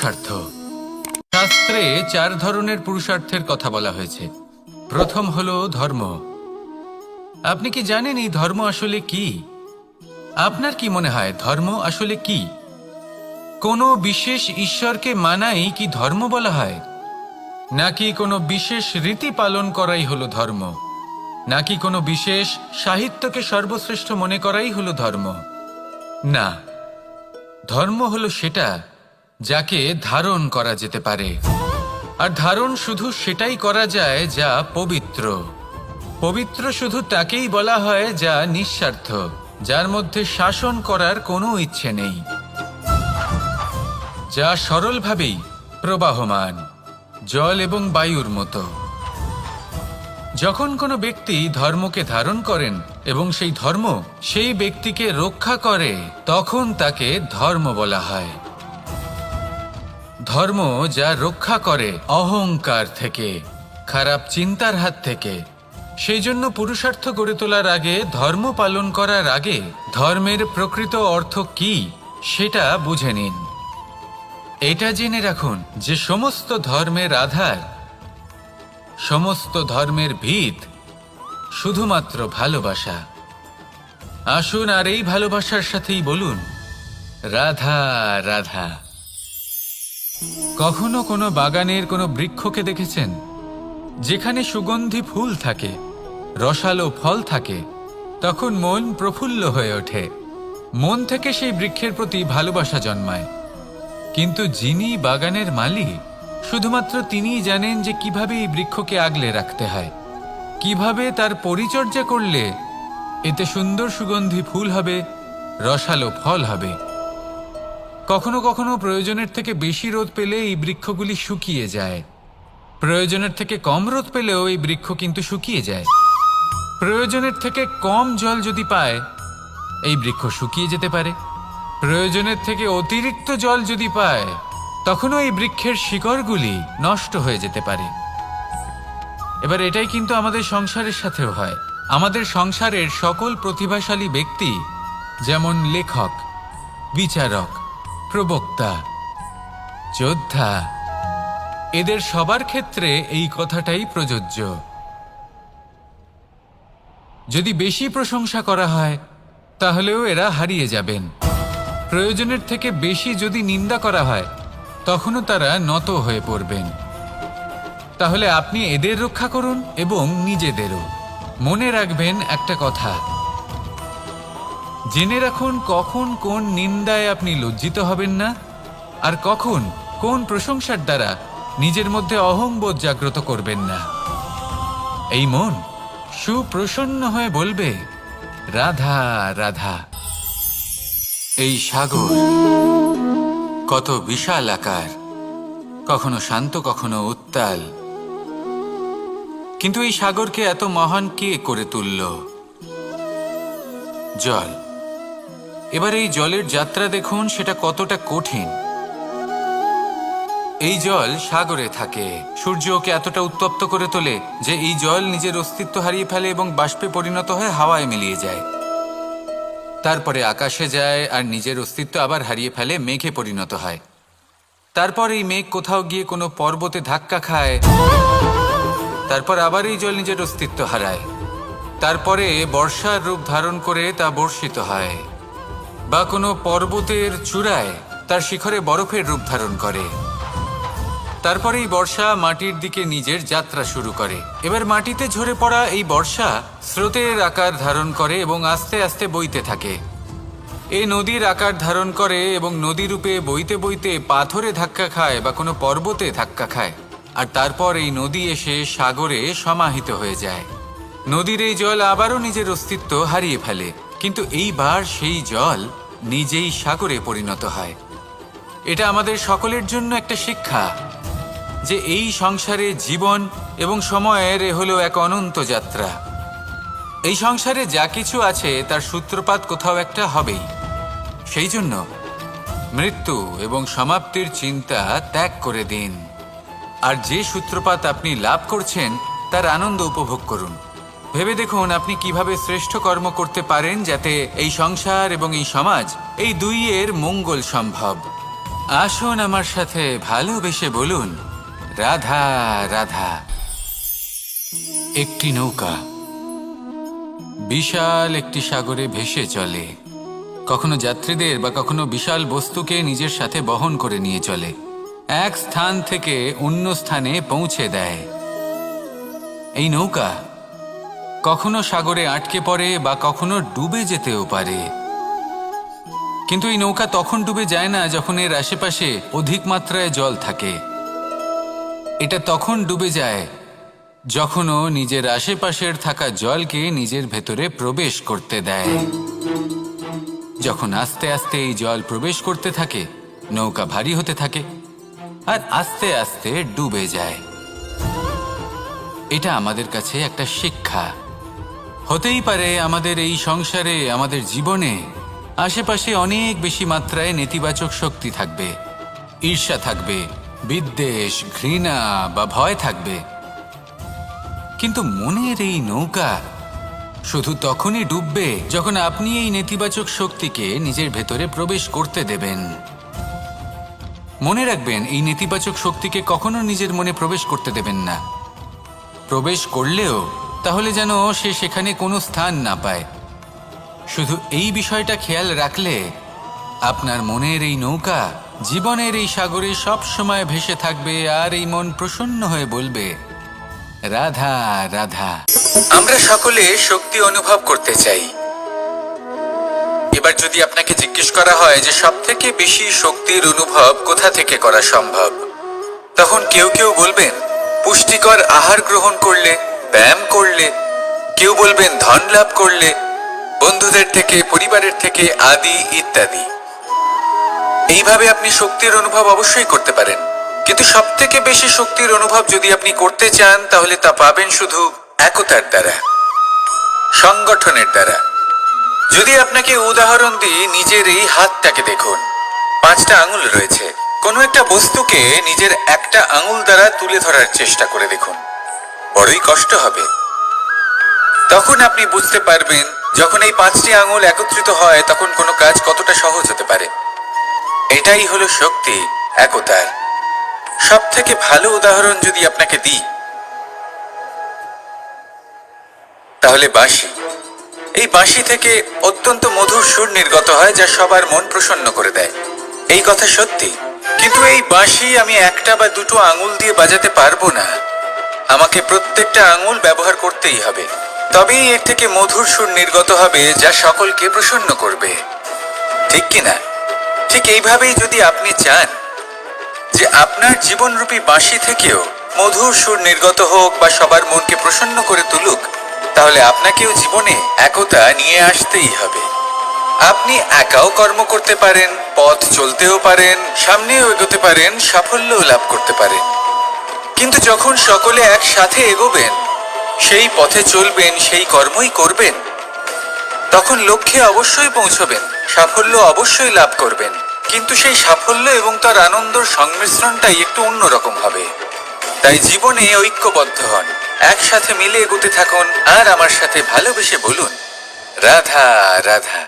পুরুষার্থ। শাস্ত্রে 4 ধরনের পুরুষার্থের কথা বলা হয়েছে। প্রথম হলো ধর্ম। আপনি কি জানেন এই ধর্ম আসলে কি? আপনার কি মনে হয় ধর্ম আসলে কি? কোনো বিশেষ ঈশ্বরকে মানাই কি ধর্ম বলা হয়? নাকি কোনো বিশেষ রীতি পালন করাই হলো ধর্ম? নাকি কোনো বিশেষ সাহিত্যকে সর্বশ্রেষ্ঠ মনে করাই হলো ধর্ম? না, ধর্ম হলো সেটা যাকে ধারণ করা যেতে পারে। আর ধারণ শুধু সেটাই করা যায় যা পবিত্র। পবিত্র শুধু তাকেই বলা হয় যা নিঃস্বার্থ, যার মধ্যে শাসন করার কোনো ইচ্ছে নেই, যা সরলভাবেই প্রবাহমান, জল এবং বায়ুর মতো। যখন কোনো ব্যক্তি ধর্মকে ধারণ করেন এবং সেই ধর্ম সেই ব্যক্তিকে রক্ষা করে, তখন তাকে ধর্ম বলা হয়। ধর্ম যা রক্ষা করে অহংকার থেকে, খারাপ চিন্তার হাত থেকে। সেই জন্য পুরুষার্থ গড়ে তোলার আগে, ধর্ম পালন করার আগে, ধর্মের প্রকৃত অর্থ কি সেটা বুঝে নিন। এটা জেনে রাখুন যে সমস্ত ধর্মের আধার, সমস্ত ধর্মের ভিত শুধুমাত্র ভালোবাসা। আসুন আর এই ভালোবাসার সাথেই বলুন রাধা রাধা। কখনো কোনো বাগানের কোনো বৃক্ষকে দেখেছেন যেখানে সুগন্ধি ফুল থাকে, রসালো ফল থাকে? তখন মন প্রফুল্ল হয়ে ওঠে, মন থেকে সেই বৃক্ষের প্রতি ভালোবাসা জন্মায়। কিন্তু যিনি বাগানের মালিক, শুধুমাত্র তিনিই জানেন যে কিভাবে এই বৃক্ষকে আগলে রাখতে হয়, কিভাবে তার পরিচর্যা করলে এতে সুন্দর সুগন্ধি ফুল হবে, রসালো ফল হবে। কখনো কখনো প্রয়োজনের থেকে বেশি রোদ পেলে এই বৃক্ষগুলি শুকিয়ে যায়, প্রয়োজনের থেকে কম রোদ পেলেও এই বৃক্ষ কিন্তু শুকিয়ে যায়। প্রয়োজনের থেকে কম জল যদি পায়, এই বৃক্ষ শুকিয়ে যেতে পারে। প্রয়োজনের থেকে অতিরিক্ত জল যদি পায়, তখনও এই বৃক্ষের শিকড়গুলি নষ্ট হয়ে যেতে পারে। এবার এটাই কিন্তু আমাদের সংসারের সাথেও হয়। আমাদের সংসারের সকল প্রতিভাশালী ব্যক্তি, যেমন লেখক, বিচারক, প্রবক্তা, যোদ্ধা, এদের সবার ক্ষেত্রে এই কথাটাই প্রযোজ্য। যদি বেশি প্রশংসা করা হয়, তাহলেও এরা হারিয়ে যাবেন। প্রয়োজনের থেকে বেশি যদি নিন্দা করা হয়, তখনও তারা নত হয়ে পড়বেন। তাহলে আপনি এদের রক্ষা করুন এবং নিজেদেরও। মনে রাখবেন একটা কথা, জেনে রাখুন কখন কোন নিন্দায় আপনি লজ্জিত হবেন না, আর কখন কোন প্রশংসার দ্বারা নিজের মধ্যে অহংবোধ জাগ্রত করবেন না। এই মন সুপ্রসন্ন হয়ে বলবে রাধা রাধা। এই সাগর কত বিশাল আকার, কখনো শান্ত কখনো উত্তাল, কিন্তু এই সাগরকে এত মহান কে করে তুলল? জল। এবার এই জলের যাত্রা দেখুন, সেটা কতটা কঠিন। এই জল সাগরে থাকে, সূর্য ওকে এতটা উত্তপ্ত করে তোলে যে এই জল নিজের অস্তিত্ব হারিয়ে ফেলে এবং বাষ্পে পরিণত হয়ে হাওয়ায় মিলিয়ে যায়। তারপরে আকাশে যায় আর নিজের অস্তিত্ব আবার হারিয়ে ফেলে, মেঘে পরিণত হয়। তারপর এই মেঘ কোথাও গিয়ে কোনো পর্বতে ধাক্কা খায়, তারপর আবার এই জল নিজের অস্তিত্ব হারায়। তারপরে বর্ষার রূপ ধারণ করে তা বর্ষিত হয়, বা কোনো পর্বতের চূড়ায় তার শিখরে বরফের রূপ ধারণ করে। তারপরে এই বর্ষা মাটির দিকে নিজের যাত্রা শুরু করে। এবার মাটিতে ঝরে পড়া এই বর্ষা স্রোতের আকার ধারণ করে এবং আস্তে আস্তে বইতে থাকে। এই নদীর আকার ধারণ করে এবং নদী রূপে বইতে বইতে পাথরে ধাক্কা খায় বা কোনো পর্বতে ধাক্কা খায়, আর তারপর এই নদী এসে সাগরে সমাহিত হয়ে যায়। নদীর এই জল আবারও নিজের অস্তিত্ব হারিয়ে ফেলে, কিন্তু এইবার সেই জল নিজেই সাগরে পরিণত হয়। এটা আমাদের সকলের জন্য একটা শিক্ষা যে এই সংসারে জীবন এবং সময়ের হলো এক অনন্ত যাত্রা। এই সংসারে যা কিছু আছে তার সূত্রপাত কোথাও একটা হবেই। সেই জন্য মৃত্যু এবং সমাপ্তির চিন্তা ত্যাগ করে দিন, আর যে সূত্রপাত আপনি লাভ করছেন তার আনন্দ উপভোগ করুন। ভেবে দেখুন আপনি কিভাবে শ্রেষ্ঠ কর্ম করতে পারেন যাতে এই সংসার এবং এই সমাজ, এই দুইয়ের মঙ্গল সম্ভব। আসুন আমার সাথে ভালোবেসে বলুন, রাধা রাধা। একটি নৌকা বিশাল একটি সাগরে ভেসে চলে, কখনো যাত্রীদের বা কখনো বিশাল বস্তুকে নিজের সাথে বহন করে নিয়ে চলে, এক স্থান থেকে অন্য স্থানে পৌঁছে দেয়। এই নৌকা কখনো সাগরে আটকে পড়ে বা কখনো ডুবে যেতেও পারে, কিন্তু এই নৌকা তখন ডুবে যায় না যখন এর আশেপাশে অধিক মাত্রায় জল থাকে। এটা তখন ডুবে যায় যখন ও নিজের আশেপাশের থাকা জলকে নিজের ভেতরে প্রবেশ করতে দেয়। যখন আস্তে আস্তে এই জল প্রবেশ করতে থাকে, নৌকা ভারী হতে থাকে আর আস্তে আস্তে ডুবে যায়। এটা আমাদের কাছে একটা শিক্ষা। হতেই পারে আমাদের এই সংসারে, আমাদের জীবনে আশেপাশে অনেক বেশি মাত্রায় নেতিবাচক শক্তি থাকবে, ঈর্ষা থাকবে, বিদ্বেষ, ঘৃণা বা ভয় থাকবে, কিন্তু মনের এই নৌকা শুধু তখনই ডুববে যখন আপনি এই নেতিবাচক শক্তিকে নিজের ভেতরে প্রবেশ করতে দেবেন। মনে রাখবেন, এই নেতিবাচক শক্তিকে কখনো নিজের মনে প্রবেশ করতে দেবেন না। প্রবেশ করলেও তাহলে যেন সে সেখানে কোনো স্থান না পায়। শুধু এই বিষয়টা খেয়াল রাখলে আপনার মনের এই নৌকা জীবনের এই সাগরে সব সময় ভেসে থাকবে আর এই মন প্রসন্ন হয়ে বলবে, রাধা রাধা। আমরা সকলে শক্তি অনুভব করতে চাই। এবার যদি আপনাকে জিজ্ঞেস করা হয় যে সবথেকে বেশি শক্তির অনুভব কোথা থেকে করা সম্ভব, তখন কেউ কেউ বলবেন পুষ্টিকর আহার গ্রহণ করলে, ব্যায়াম করলে, কেউ বলবেন ধন লাভ করলে, বন্ধুদের থেকে, পরিবারের থেকে, আদি ইত্যাদি। এইভাবে আপনি শক্তির অনুভব অবশ্যই করতে পারেন, কিন্তু সবথেকে বেশি শক্তির অনুভব যদি আপনি করতে চান তাহলে তা পাবেন শুধু একতার দ্বারা, সংগঠনের দ্বারা। যদি আপনাকে উদাহরণ দিই, নিজের এই হাতটাকে দেখুন, 5টা আঙুল রয়েছে। কোনো একটা বস্তুকে নিজের একটা আঙুল দ্বারা তুলে ধরার চেষ্টা করে দেখুন, বড়ই কষ্ট হবে। তখন আপনি বুঝতে পারবেন যখন এই 5টি আঙুল একত্রিত হয় তখন কোনো কাজ কতটা সহজ হতে পারে। এটাই হলো শক্তি, একতার। সব থেকে ভালো উদাহরণ যদি আপনাকে দিই তাহলে বাঁশি। এই বাঁশি থেকে অত্যন্ত মধুর সুর নির্গত হয় যা সবার মন প্রসন্ন করে দেয়। এই কথা সত্যি, কিন্তু এই বাঁশি আমি একটা বা দুটো আঙুল দিয়ে বাজাতে পারবো না। আমাকে প্রত্যেকটা আঙুল ব্যবহার করতেই হবে, তবেই এর থেকে মধুর সুর নির্গত হবে যা সকলকে প্রসন্ন করবে, ঠিক কিনা? ঠিক এইভাবেই যদি আপনি চান যে আপনার জীবনরূপী বাঁশি থেকেও মধুর সুর নির্গত হোক বা সবার মনকে প্রসন্ন করে তুলুক, তাহলে আপনাকেও জীবনে একতা নিয়ে আসতেই হবে। আপনি একাও কর্ম করতে পারেন, পথ চলতেও পারেন, সামনেও এগোতে পারেন, সাফল্যও লাভ করতে পারেন, কিন্তু যখন সকলে একসাথে এগোবেন, সেই পথে চলবেন, সেই কর্মই করবেন, তখন লক্ষ্যে অবশ্যই পৌঁছবেন, সাফল্য অবশ্যই লাভ করবেন, কিন্তু সেই সাফল্য এবং তার আনন্দর সংমিশ্রণটাই একটু অন্যরকম হবে। তাই জীবনে ঐক্যবদ্ধ হন, একসাথে মিলে এগোতে থাকুন আর আমার সাথে ভালোবেসে বলুন, রাধা রাধা।